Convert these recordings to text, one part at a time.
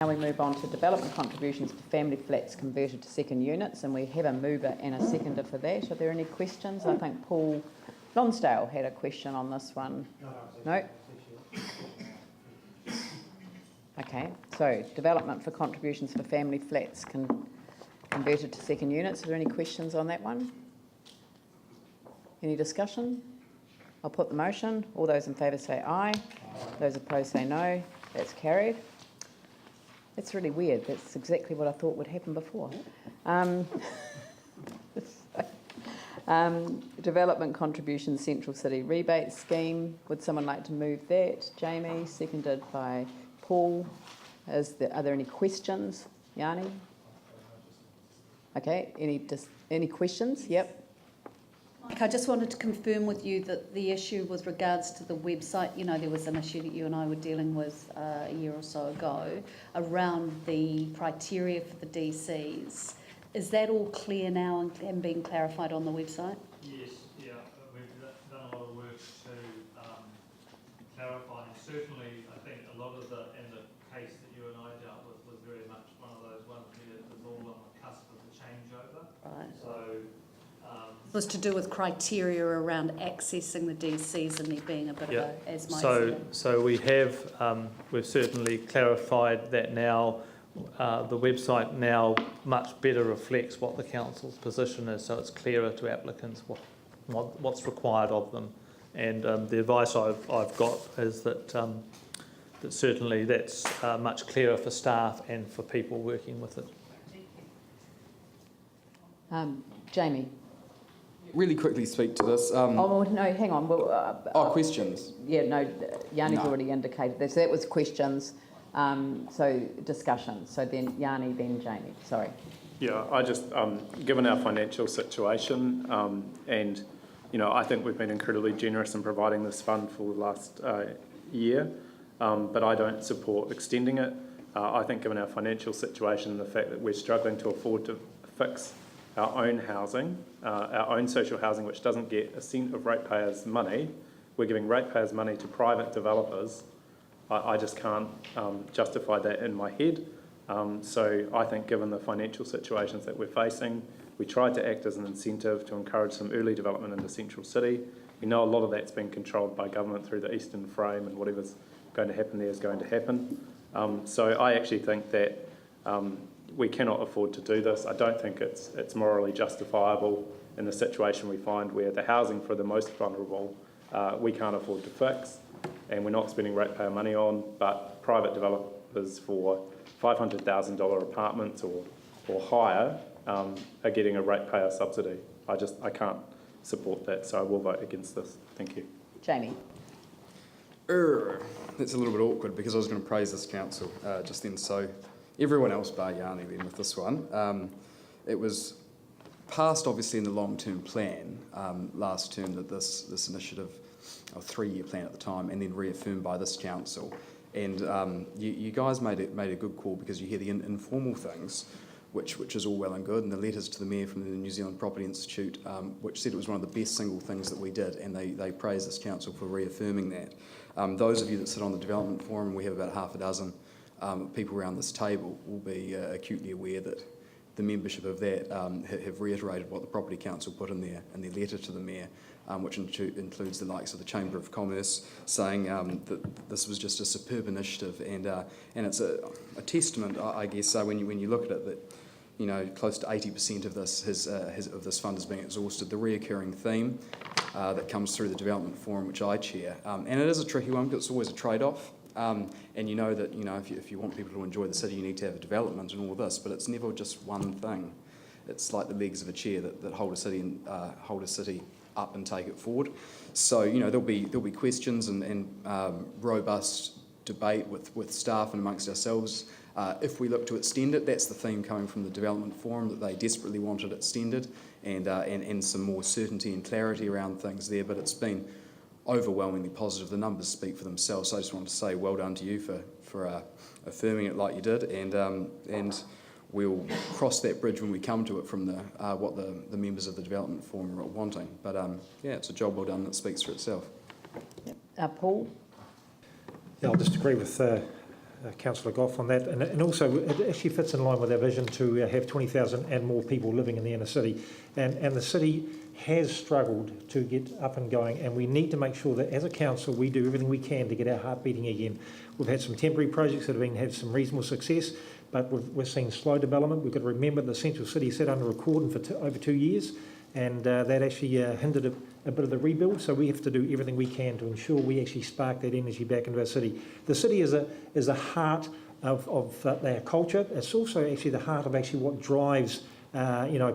Now we move on to development contributions for family flats converted to second units, and we have a mover and a seconder for that. Are there any questions? I think Paul Lonsdale had a question on this one. No? Okay, so development for contributions for family flats converted to second units. Are there any questions on that one? Any discussion? I'll put the motion. All those in favour say aye. Those opposed say no. That's carried. That's really weird. That's exactly what I thought would happen before. Development contribution Central City rebate scheme. Would someone like to move that? Jamie, seconded by Paul. Are there any questions? Yanni? Okay, any questions? Yep. I just wanted to confirm with you that the issue with regards to the website, you know, there was an issue that you and I were dealing with a year or so ago around the criteria for the DCs. Is that all clear now and being clarified on the website? Yes, yeah, we've done a lot of work to clarify, and certainly I think a lot of the case that you and I dealt with was very much one of those ones where it was all on the cusp of the changeover. Right. So it was to do with criteria around accessing the DCs and there being a bit of a, as my so we have we've certainly clarified that now. The website now much better reflects what the council's position is, so it's clearer to applicants what's required of them. And the advice I've got is that that certainly that's much clearer for staff and for people working with it. Jamie. Really quickly speak to this. Oh, no, hang on. Well, questions? Yeah, no, Yanni's already indicated this. So that was questions. So discussion. So then Yanni, then Jamie. Sorry. Yeah, I just, given our financial situation, and, you know, I think we've been incredibly generous in providing this fund for the last year, but I don't support extending it. I think given our financial situation and the fact that we're struggling to afford to fix our own housing, our own social housing, which doesn't get a cent of ratepayers' money, we're giving ratepayers' money to private developers. I just can't justify that in my head. So I think given the financial situations that we're facing, we tried to act as an incentive to encourage some early development into Central City. We know a lot of that's been controlled by government through the Eastern Frame, and whatever's going to happen there is going to happen. So I actually think that we cannot afford to do this. I don't think it's morally justifiable in the situation we find where the housing for the most vulnerable we can't afford to fix, and we're not spending ratepayer money on, but private developers for $500,000 apartments or higher are getting a ratepayer subsidy. I can't support that, so I will vote against this. Thank you. Jamie. That's a little bit awkward because I was going to praise this council just then. So everyone else bar Yanni then with this one. It was passed obviously in the long-term plan last term that this initiative, a 3-year plan at the time, and then reaffirmed by this council. And you guys made a good call because you hear the informal things, which is all well and good, and the letters to the Mayor from the New Zealand Property Institute, which said it was one of the best single things that we did, and they praised this council for reaffirming that. Those of you that sit on the development forum, we have about half a dozen people around this table, will be acutely aware that the membership of that have reiterated what the Property Council put in their letter to the Mayor, which includes the likes of the Chamber of Commerce, saying that this was just a superb initiative, and it's a testament, I guess, when you look at it, that, you know, close to 80% of this fund is being exhausted. The reoccurring theme that comes through the development forum, which I chair, and it is a tricky one because it's always a trade-off. And you know that, you know, if you want people to enjoy the city, you need to have a development and all of this, but it's never just one thing. It's like the legs of a chair that hold a city up and take it forward. So, you know, there'll be questions and robust debate with staff and amongst ourselves. If we look to extend it, that's the theme coming from the development forum, that they desperately wanted it extended, and some more certainty and clarity around things there. But it's been overwhelmingly positive. The numbers speak for themselves. So I just wanted to say well done to you for affirming it like you did, and we'll cross that bridge when we come to it from what the members of the development forum are wanting. But yeah, it's a job well done that speaks for itself. Paul? Yeah, I'll just agree with Councillor Goff on that, and also it actually fits in line with our vision to have 20,000 and more people living in the inner city, and the city has struggled to get up and going, and we need to make sure that as a council we do everything we can to get our heart beating again. We've had some temporary projects that have had some reasonable success, but we're seeing slow development. We've got to remember the central city sat under recording for over 2 years, and that actually hindered a bit of the rebuild, so we have to do everything we can to ensure we actually spark that energy back into our city. The city is a heart of our culture. It's also actually the heart of actually what drives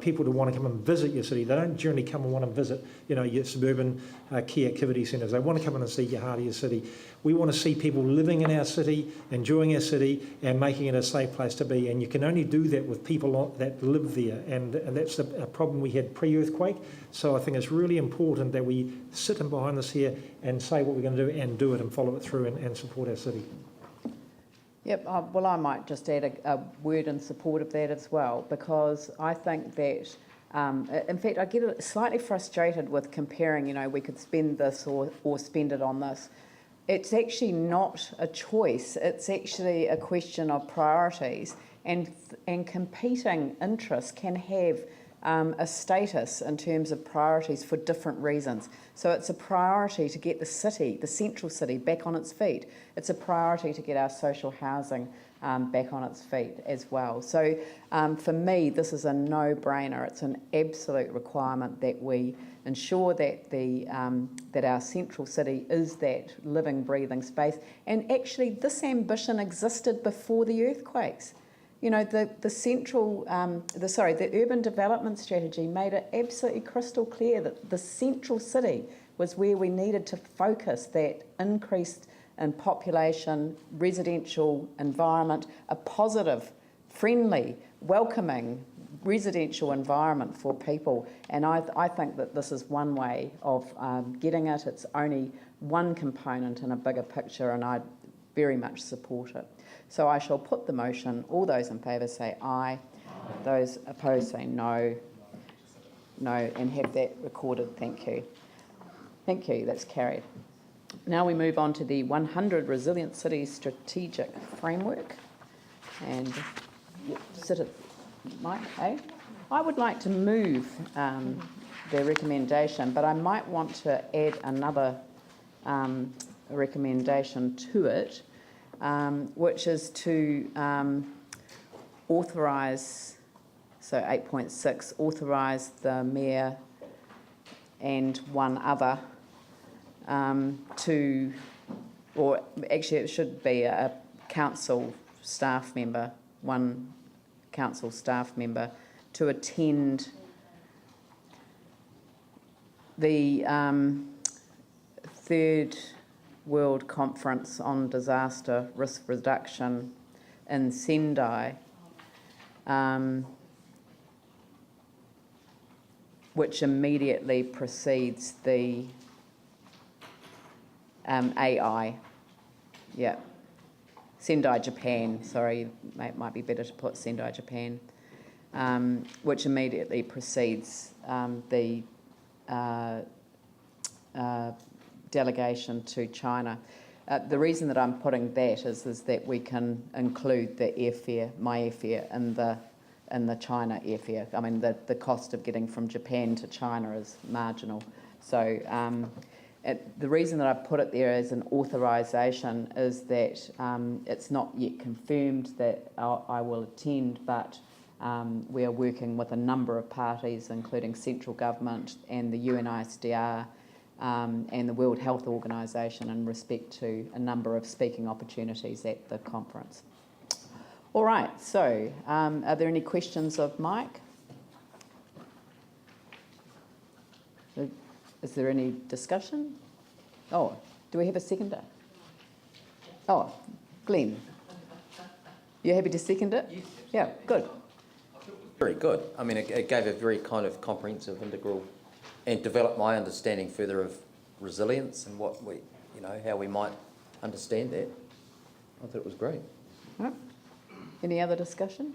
people to want to come and visit your city. They don't generally come and want to visit, your suburban key activity centres. They want to come in and see your heart of your city. We want to see people living in our city, enjoying our city, and making it a safe place to be. And you can only do that with people that live there. And that's a problem we had pre-earthquake. So I think it's really important that we sit in behind this here and say what we're going to do and do it and follow it through and support our city. Yep, well, I might just add a word in support of that as well, because I think that, in fact, I get slightly frustrated with comparing, we could spend this or spend it on this. It's actually not a choice, it's actually a question of priorities, and competing interests can have a status in terms of priorities for different reasons. So it's a priority to get the city, the central city, back on its feet. It's a priority to get our social housing back on its feet as well. So for me, this is a no-brainer. It's an absolute requirement that we ensure that that our central city is that living, breathing space. And actually, this ambition existed before the earthquakes. The urban development strategy made it absolutely crystal clear that the central city was where we needed to focus that increase in population, residential environment, a positive, friendly, welcoming residential environment for people. And I think that this is one way of getting it. It's only one component in a bigger picture, and I very much support it. So I shall put the motion. All those in favour say aye. Those opposed say no. No, and have that recorded. Thank you. Thank you, that's carried. Now we move on to the 100 Resilient Cities Strategic Framework. And sit at Mike, hey? I would like to move the recommendation, but I might want to add another recommendation to it, which is to authorise, so 8.6, authorise the Mayor and one other to, or actually it should be a council staff member, one council staff member, to attend the Third World Conference on Disaster Risk Reduction in Sendai, which immediately precedes the AI. Yeah. Sendai, Japan, sorry, it might be better to put Sendai, Japan, which immediately precedes the delegation to China. The reason that I'm putting that is that we can include the airfare, my airfare, in the China airfare. I mean, the cost of getting from Japan to China is marginal. So the reason that I put it there as an authorisation is that it's not yet confirmed that I will attend, but we are working with a number of parties, including central government and the UNISDR and the World Health Organisation, in respect to a number of speaking opportunities at the conference. All right, so are there any questions of Mike? Is there any discussion? Oh, do we have a seconder? Oh, Glenn. You happy to second it? Yes. Yeah, good. Very good. I mean, it gave a very kind of comprehensive, integral, and developed my understanding further of resilience and what we, how we might understand that. I thought it was great. Right. Any other discussion?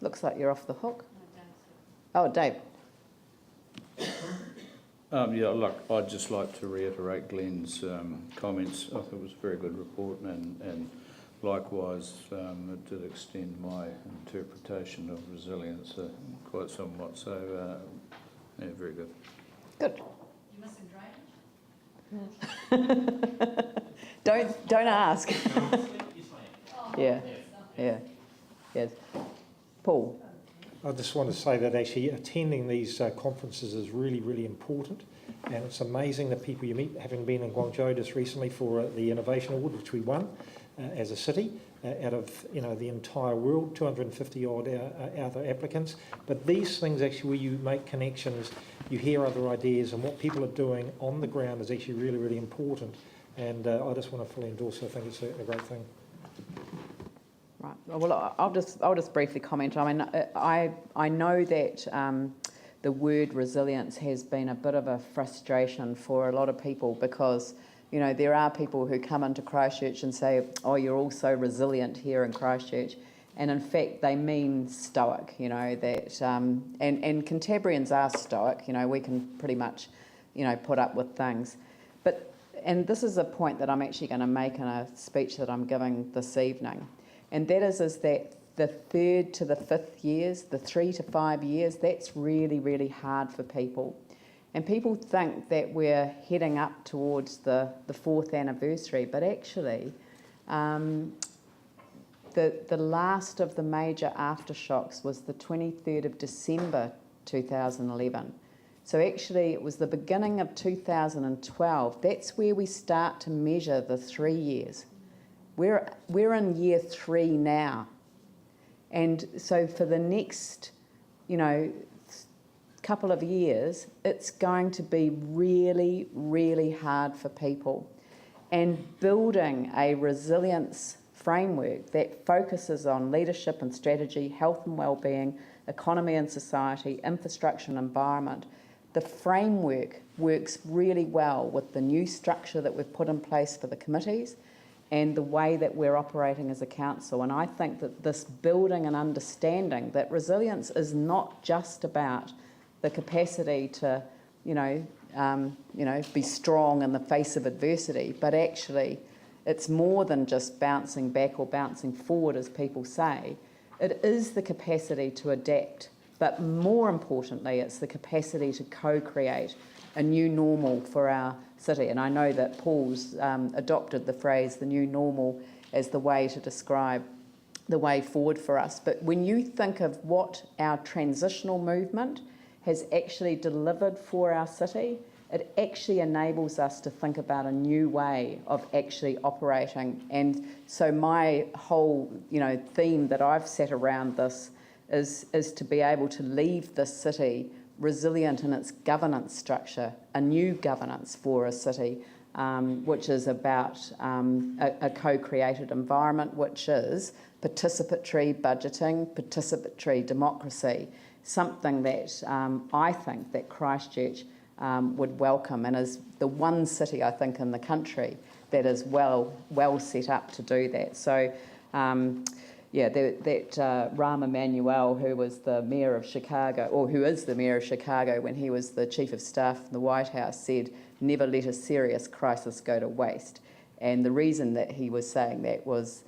Looks like you're off the hook. Oh, Dave. I'd just like to reiterate Glenn's comments. I thought it was a very good report, and likewise, it did extend my interpretation of resilience quite somewhat. So, yeah, very good. Good. You missing drainage? Don't ask. Yeah, yeah, yes. Paul? I just want to say that actually attending these conferences is really, really important, and it's amazing the people you meet, having been in Guangzhou just recently for the Innovation Award, which we won as a city, out of the entire world, 250 odd other applicants. But these things actually, where you make connections, you hear other ideas, and what people are doing on the ground is actually really, really important. And I just want to fully endorse it. I think it's a great thing. Right. Well, I'll just briefly comment. I mean, I know that the word resilience has been a bit of a frustration for a lot of people because, there are people who come into Christchurch and say, oh, you're all so resilient here in Christchurch. And in fact, they mean stoic, that, and Cantabrians are stoic, we can pretty much, put up with things. And this is a point that I'm actually going to make in a speech that I'm giving this evening. And that is that the 3rd to the 5th years, the 3 to 5 years, that's really, really hard for people. And people think that we're heading up towards the 4th anniversary, but actually the last of the major aftershocks was the 23rd of December 2011. So actually it was the beginning of 2012. That's where we start to measure the 3 years. We're in year 3 now. And so for the next, couple of years, it's going to be really, really hard for people. And building a resilience framework that focuses on leadership and strategy, health and well-being, economy and society, infrastructure and environment, the framework works really well with the new structure that we've put in place for the committees and the way that we're operating as a council. And I think that this building and understanding that resilience is not just about the capacity to, be strong in the face of adversity, but actually it's more than just bouncing back or bouncing forward, as people say. It is the capacity to adapt, but more importantly, it's the capacity to co-create a new normal for our city. And I know that Paul's adopted the phrase, the new normal, as the way to describe the way forward for us. But when you think of what our transitional movement has actually delivered for our city, it actually enables us to think about a new way of actually operating. And so my whole, theme that I've set around this is to be able to leave this city resilient in its governance structure, a new governance for a city, which is about a co-created environment, which is participatory budgeting, participatory democracy, something that I think that Christchurch would welcome, and is the one city, I think, in the country that is well set up to do that. So, Rahm Emanuel, who was the mayor of Chicago, or who is the mayor of Chicago when he was the chief of staff in the White House, said, "Never let a serious crisis go to waste." And the reason that he was saying that was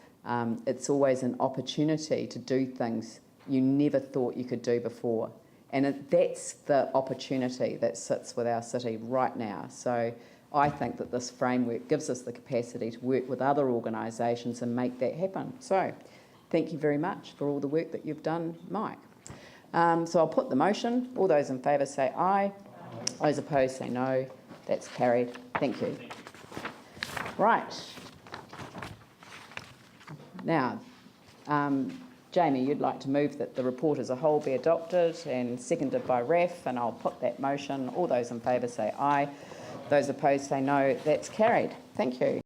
it's always an opportunity to do things you never thought you could do before. And that's the opportunity that sits with our city right now. So I think that this framework gives us the capacity to work with other organisations and make that happen. So thank you very much for all the work that you've done, Mike. So I'll put the motion. All those in favour say aye. Those opposed say no. That's carried. Thank you. Right. Now, Jamie, you'd like to move that the report as a whole be adopted, and seconded by Raf, and I'll put that motion. All those in favour say aye. Those opposed say no. That's carried. Thank you.